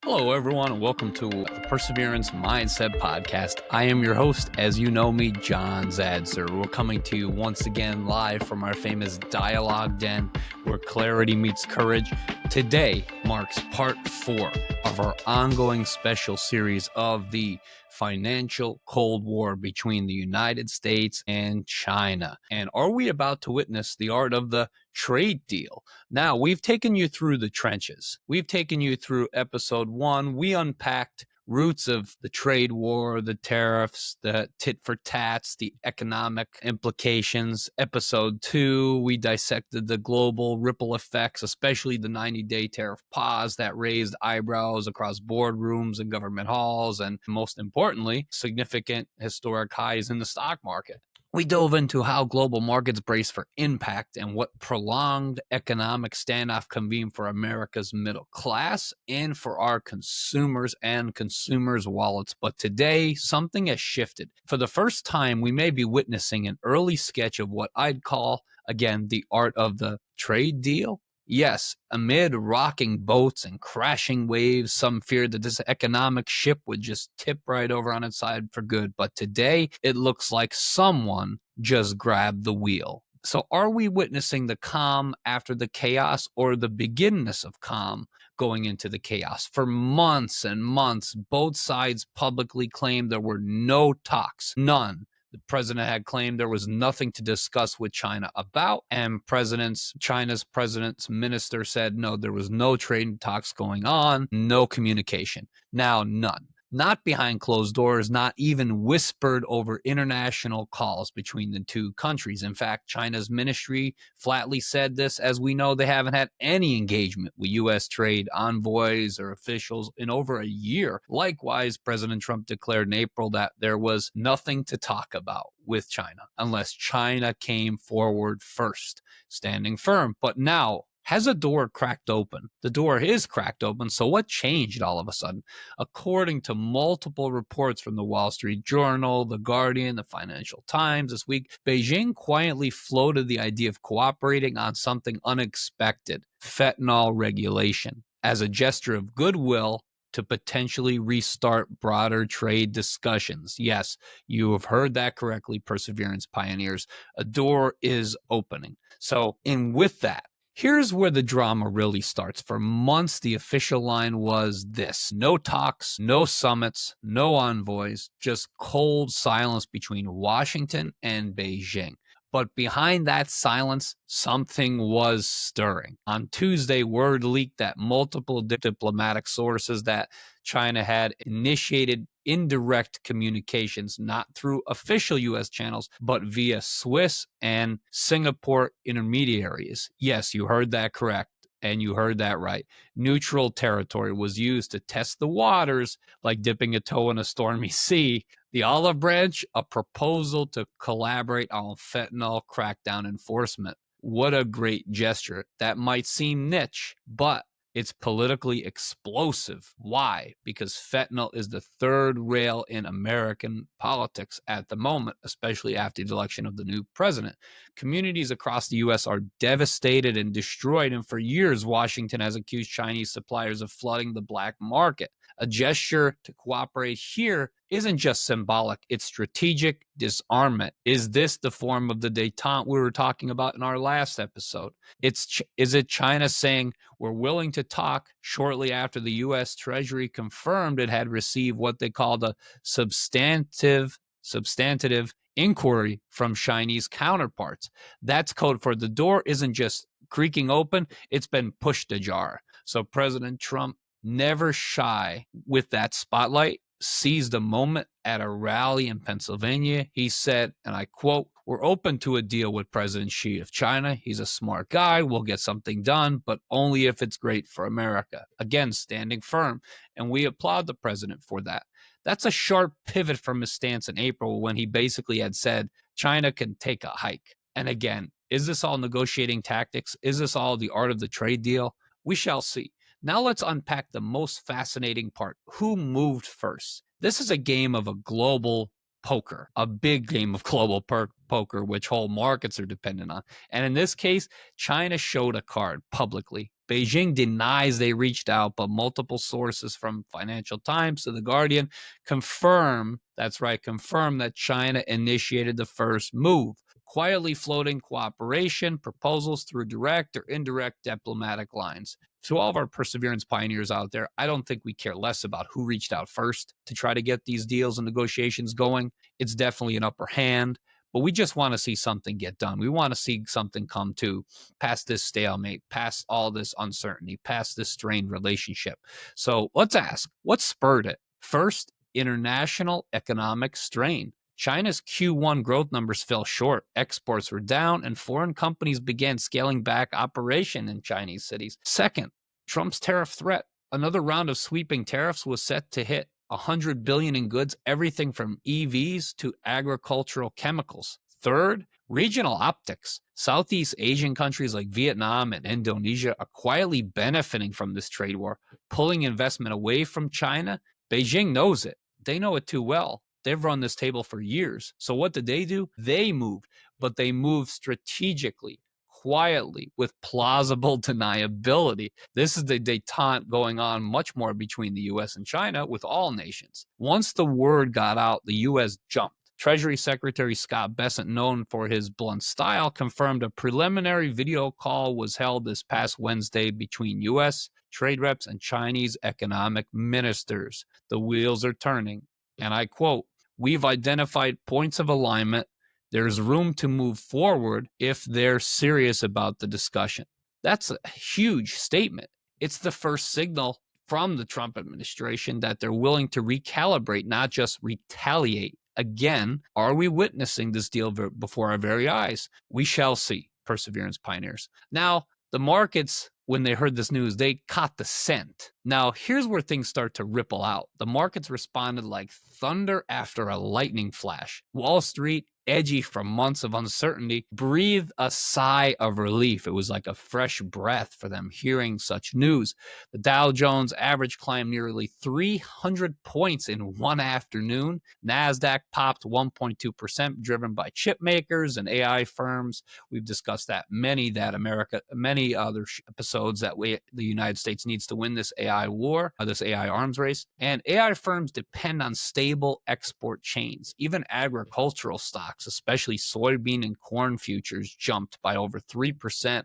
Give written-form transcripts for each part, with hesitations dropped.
Hello, everyone, and welcome to the Perseverance Mindset Podcast. I am your host, as you know me, John Zadzer. We're coming to you once again live from our famous dialogue den where clarity meets courage. Today marks part 4 of our ongoing special series of the financial Cold War between the United States and China. And are we about to witness the art of the trade deal? Now, we've taken you through the trenches. We've taken you through episode 1. We unpacked roots of the trade war, the tariffs, the tit for tats, the economic implications. Episode 2, we dissected the global ripple effects, especially the 90-day tariff pause that raised eyebrows across boardrooms and government halls, and most importantly, significant historic highs in the stock market. We dove into how global markets brace for impact and what prolonged economic standoff can mean for America's middle class and for our consumers and consumers' wallets. But today, something has shifted. For the first time, we may be witnessing an early sketch of what I'd call, again, the art of the trade deal. Yes, amid rocking boats and crashing waves, some feared that this economic ship would just tip right over on its side for good. But today, it looks like someone just grabbed the wheel. So are we witnessing the calm after the chaos, or the beginness of calm going into the chaos? For months and months, both sides publicly claimed there were no talks, none. The president had claimed there was nothing to discuss with China about, and China's president's minister said no, there was no trade talks going on, no communication. Now, none. Not behind closed doors, not even whispered over international calls between the two countries. In fact, China's ministry flatly said this. As we know, they haven't had any engagement with U.S. trade envoys or officials in over a year. Likewise, President Trump declared in April that there was nothing to talk about with China unless China came forward first, standing firm. But now, has a door cracked open? The door is cracked open, so what changed all of a sudden? According to multiple reports from the Wall Street Journal, The Guardian, the Financial Times this week, Beijing quietly floated the idea of cooperating on something unexpected: fentanyl regulation, as a gesture of goodwill to potentially restart broader trade discussions. Yes, you have heard that correctly, Perseverance pioneers. A door is opening. So, with that, here's where the drama really starts. For months, the official line was this: no talks, no summits, no envoys, just cold silence between Washington and Beijing. But behind that silence, something was stirring. On Tuesday, word leaked that multiple diplomatic sources that China had initiated indirect communications, not through official U.S. channels, but via Swiss and Singapore intermediaries. Yes, you heard that correct. And you heard that right. Neutral territory was used to test the waters, like dipping a toe in a stormy sea. The olive branch, a proposal to collaborate on fentanyl crackdown enforcement. What a great gesture. That might seem niche, but it's politically explosive. Why? Because fentanyl is the third rail in American politics at the moment, especially after the election of the new president. Communities across the U.S. are devastated and destroyed, and for years, Washington has accused Chinese suppliers of flooding the black market. A gesture to cooperate here isn't just symbolic, it's strategic disarmament. Is this the form of the détente we were talking about in our last episode? Is it China saying we're willing to talk shortly after the U.S. Treasury confirmed it had received what they called a substantive inquiry from Chinese counterparts? That's code for the door isn't just creaking open, it's been pushed ajar. So President Trump, never shy with that spotlight, seized a moment at a rally in Pennsylvania. He said, and I quote, "We're open to a deal with President Xi of China. He's a smart guy. We'll get something done, but only if it's great for America." Again, standing firm. And we applaud the president for that. That's a sharp pivot from his stance in April when he basically had said China can take a hike. And again, is this all negotiating tactics? Is this all the art of the trade deal? We shall see. Now let's unpack the most fascinating part. Who moved first? This is a game of a global poker, a big game of global poker, which whole markets are dependent on. And in this case, China showed a card publicly. Beijing denies they reached out, but multiple sources from Financial Times to The Guardian confirm that China initiated the first move, quietly floating cooperation proposals through direct or indirect diplomatic lines. To all of our perseverance pioneers out there, I don't think we care less about who reached out first to try to get these deals and negotiations going. It's definitely an upper hand, but we just want to see something get done. We want to see something come to past this stalemate, past all this uncertainty, past this strained relationship. So let's ask, what spurred it? First, international economic strain. China's Q1 growth numbers fell short. Exports were down, and foreign companies began scaling back operation in Chinese cities. Second, Trump's tariff threat. Another round of sweeping tariffs was set to hit $100 billion in goods, everything from EVs to agricultural chemicals. Third, regional optics. Southeast Asian countries like Vietnam and Indonesia are quietly benefiting from this trade war, pulling investment away from China. Beijing knows it. They know it too well. They've run this table for years. So what did they do? They moved, but they moved strategically, quietly, with plausible deniability. This is the détente going on much more between the U.S. and China with all nations. Once the word got out, the U.S. jumped. Treasury Secretary Scott Bessent, known for his blunt style, confirmed a preliminary video call was held this past Wednesday between U.S. trade reps and Chinese economic ministers. The wheels are turning. And I quote, "We've identified points of alignment. There's room to move forward if they're serious about the discussion." That's a huge statement. It's the first signal from the Trump administration that they're willing to recalibrate, not just retaliate. Again, are we witnessing this deal before our very eyes? We shall see, perseverance pioneers. Now, the markets, when they heard this news, they caught the scent. Now, here's where things start to ripple out. The markets responded like thunder after a lightning flash. Wall Street, edgy from months of uncertainty, breathed a sigh of relief. It was like a fresh breath for them hearing such news. The Dow Jones average climbed nearly 300 points in one afternoon. NASDAQ popped 1.2%, driven by chip makers and AI firms. We've discussed that many other episodes that the United States needs to win this AI war, this AI arms race. And AI firms depend on stable export chains. Even agricultural stocks, especially soybean and corn futures, jumped by over 3%,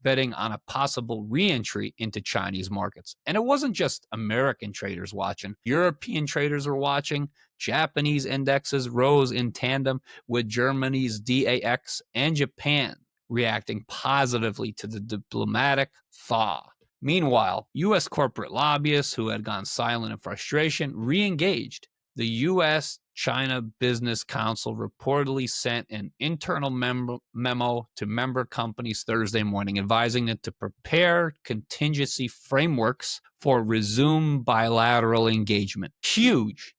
betting on a possible re-entry into Chinese markets. And it wasn't just American traders watching. European traders were watching. Japanese indexes rose in tandem with Germany's DAX and Japan reacting positively to the diplomatic thaw. Meanwhile, U.S. corporate lobbyists who had gone silent in frustration re-engaged. The U.S.-China Business Council reportedly sent an internal memo to member companies Thursday morning advising them to prepare contingency frameworks for resumed bilateral engagement. Huge.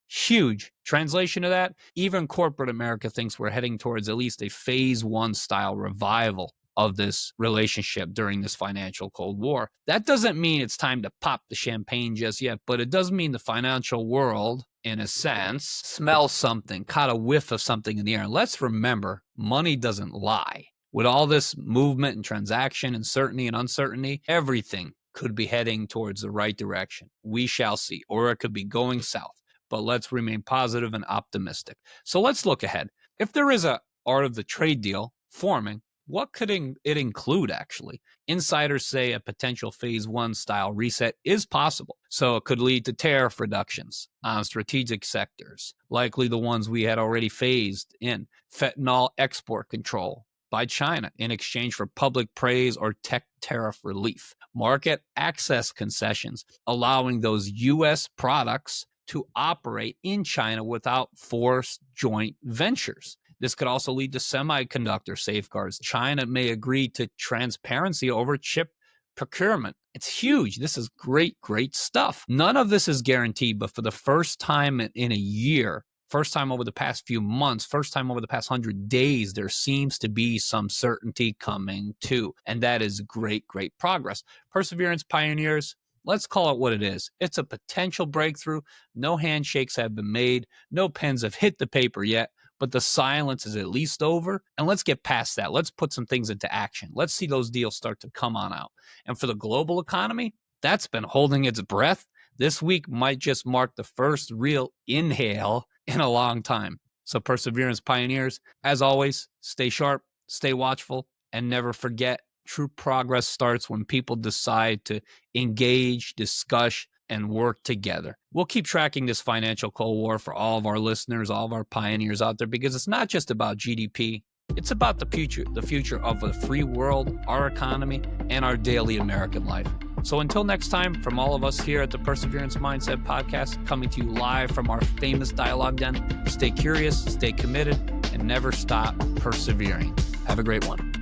Translation of that, even corporate America thinks we're heading towards at least a phase one style revival of this relationship during this financial Cold War. That doesn't mean it's time to pop the champagne just yet, but it does mean the financial world, in a sense, smells something, caught a whiff of something in the air. And let's remember, money doesn't lie. With all this movement and transaction and certainty and uncertainty, everything could be heading towards the right direction. We shall see, or it could be going south. But let's remain positive and optimistic. So let's look ahead. If there is a art of the trade deal forming, what could it include, actually? Insiders say a potential phase one style reset is possible. So it could lead to tariff reductions on strategic sectors, likely the ones we had already phased in. Fentanyl export control by China in exchange for public praise or tech tariff relief. Market access concessions, allowing those U.S. products to operate in China without forced joint ventures. This could also lead to semiconductor safeguards. China may agree to transparency over chip procurement. It's huge. This is great stuff. None of this is guaranteed, but for the first time in a year, first time over the past few months, first time over the past 100 days, there seems to be some certainty coming too. And that is great progress. Perseverance pioneers, Let's call it what it is. It's a potential breakthrough. No handshakes have been made. No pens have hit the paper yet, but the silence is at least over. And let's get past that. Let's put some things into action. Let's see those deals start to come on out. And for the global economy, that's been holding its breath. This week might just mark the first real inhale in a long time. So perseverance pioneers, as always, stay sharp, stay watchful, and never forget, true progress starts when people decide to engage, discuss, and work together. We'll keep tracking this financial Cold War for all of our listeners, all of our pioneers out there, because it's not just about GDP. It's about the future of a free world, our economy, and our daily American life. So until next time, from all of us here at the Perseverance Mindset Podcast, coming to you live from our famous dialogue den, stay curious, stay committed, and never stop persevering. Have a great one.